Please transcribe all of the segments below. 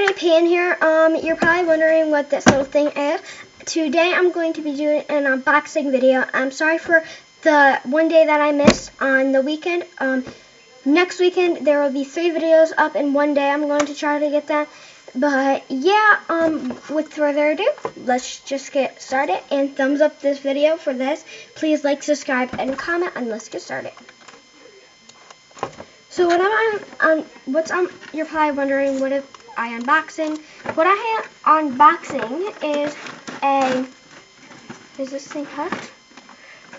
everybody, Payton here. You're probably wondering what this little thing is. Today I'm going to be doing an unboxing video. I'm sorry for the one day that I missed on the weekend. Next weekend there will be 3 videos up in one day. I'm going to try to get that. But yeah, with further ado, let's just get started. And thumbs up this video for this. Please like, subscribe, and comment, and let's get started. So what you're probably wondering, what am I unboxing? What I am unboxing is is this thing hooked?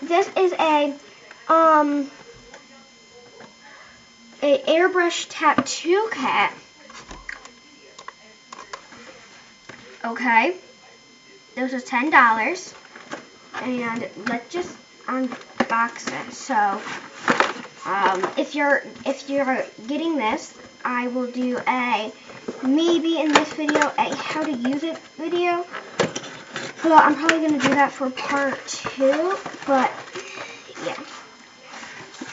This is a airbrush tattoo kit. Okay, this is $10, and let's just unbox it. So, if you're getting this, I will do maybe in this video a how to use it video. But I'm probably gonna do that for part 2. But yeah.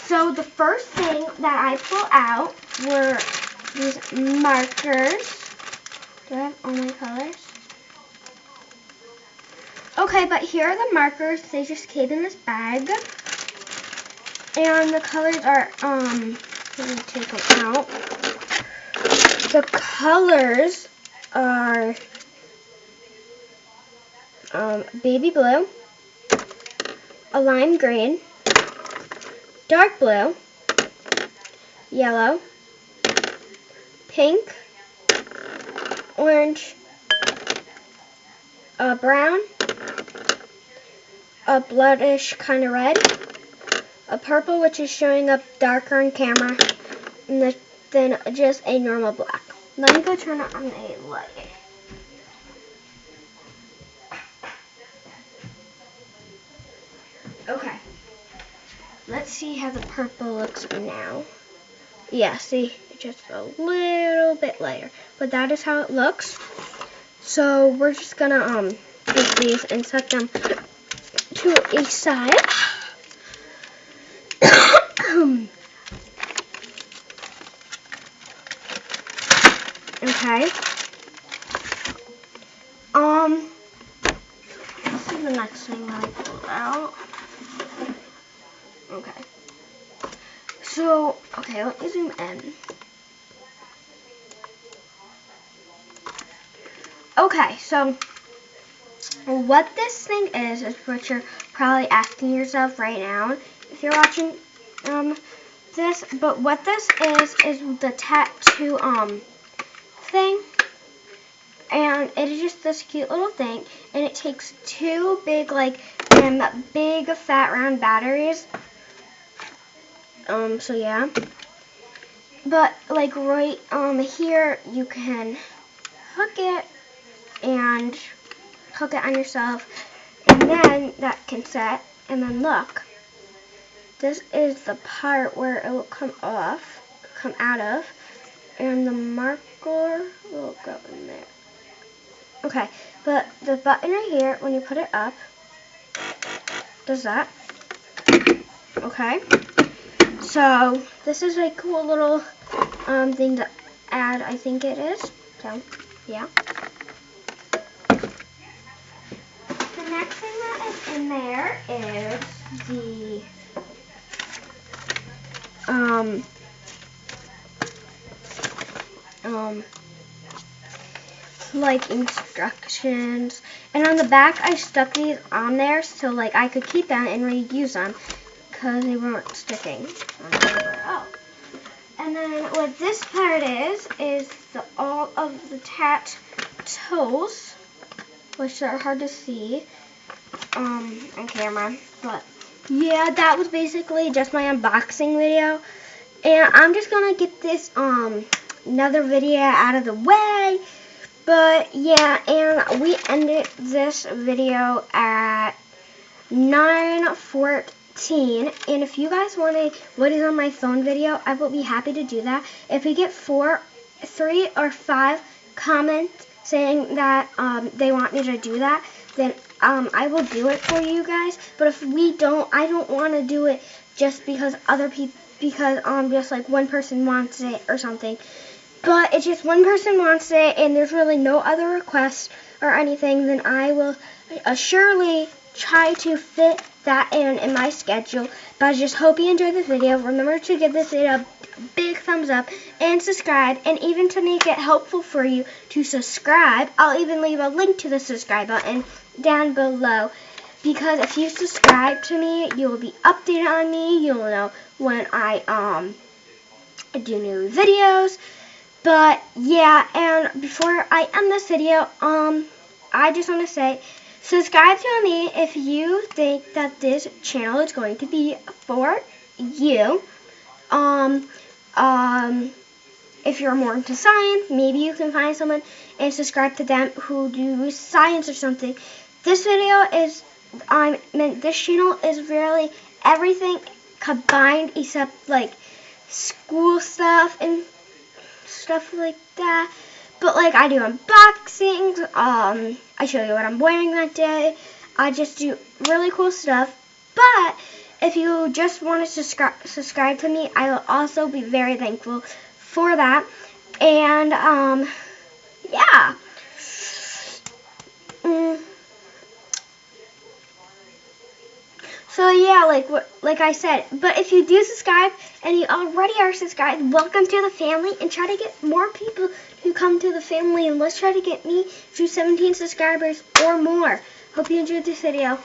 So the first thing that I pull out were these markers. Do I have all my colors? Okay, but here are the markers. They just came in this bag. And the colors are, let me take them out. The colors are baby blue, a lime green, dark blue, yellow, pink, orange, a brown, a bloodish kind of red, a purple, which is showing up darker on camera, and then just a normal black. Let me go turn on a light. Okay. Let's see how the purple looks now. Yeah, see, it's just a little bit lighter, but that is how it looks. So we're just gonna take these and set them to a side. Okay. This is the next thing that I pulled out. Okay. So, okay, let me zoom in. Okay, so what this thing is what you're probably asking yourself right now if you're watching this. But what this is the tattoo thing, and it is just this cute little thing, and it takes 2 big big fat round batteries. So yeah, but like right here you can hook it on yourself, and then that can set. And then look, this is the part where it will come out of, and the marker will go in there. Okay, but the button right here, when you put it up, does that. Okay, so this is a cool little thing to add, I think it is. So, yeah. The next thing that is in there is the like instructions, and on the back I stuck these on there so like I could keep them and reuse them because they weren't sticking. Oh, and then what this part is all of the tattoos, which are hard to see on camera. But yeah, that was basically just my unboxing video, and I'm just gonna get this another video out of the way. But yeah, and we ended this video at 9:14. And if you guys want a what is on my phone video, I will be happy to do that. If we get 3 or 5 comments saying that they want me to do that, then I will do it for you guys. But if we don't, I don't want to do it just because other people, because just like one person wants it or something. But if just one person wants it and there's really no other requests or anything, then I will surely try to fit that in my schedule. But I just hope you enjoyed the video. Remember to give this video a big thumbs up and subscribe. And even to make it helpful for you to subscribe, I'll even leave a link to the subscribe button down below. Because if you subscribe to me, you will be updated on me. You'll know when I do new videos. But yeah, and before I end this video, I just want to say, subscribe to me if you think that this channel is going to be for you. If you're more into science, maybe you can find someone and subscribe to them who do science or something. This video is, this channel is really everything combined except like school stuff and stuff like that. But like I do unboxings, I show you what I'm wearing that day. I just do really cool stuff. But if you just want to subscribe to me, I will also be very thankful for that. And yeah. So yeah, like I said, but if you do subscribe and you already are subscribed, welcome to the family, and try to get more people to come to the family, and let's try to get me to 17 subscribers or more. Hope you enjoyed this video.